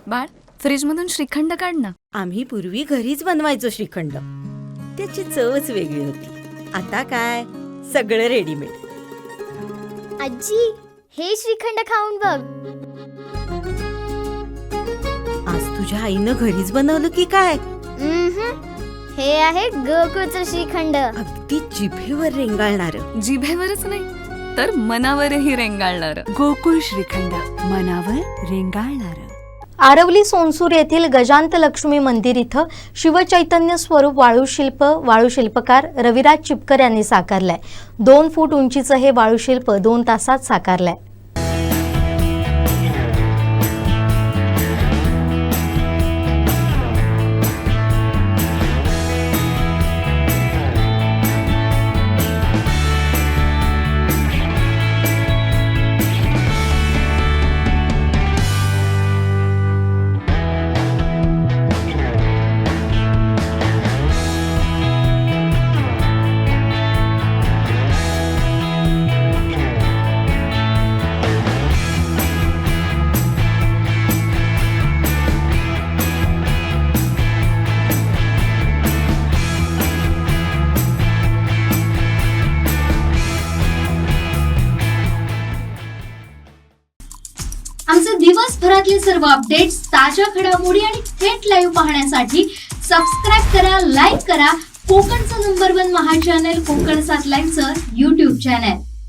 बाळ, फ्रीजमधून श्रीखंड काढ ना. आम्ही पूर्वी घरीच बनवायचो श्रीखंड. त्याची चवच वेगळी होती. आता काय सगळं रेडीमेड. आजी, हे श्रीखंड खाऊन बघ. आज तुझ्या आईनं घरीच बनवलं की काय? हे आहे गोकुळचं श्रीखंड. अगदी जिभेवर रेंगाळणार. जिभेवरच नाही तर मनावरही रेंगाळणार. गोकुळ श्रीखंड, मनावर रेंगाळणार. आरवली सोनसूर येथील गजांत लक्ष्मी मंदिर इथं शिवचैतन्य स्वरूप वाळूशिल्पकार रविराज चिपकर यांनी साकारलंय. 2 फूट उंचीचं हे वाळूशिल्प 2 तासात साकारलंय. आमचे दिवसभरातले सर्व अपडेट्स, ताज्या घडामोडी आणि थेट लाईव्ह पाहण्यासाठी सबस्क्राईब करा, लाईक करा कोकणचं नंबर 1 महा चॅनल कोकण 7 लाईव्हचं YouTube चॅनल.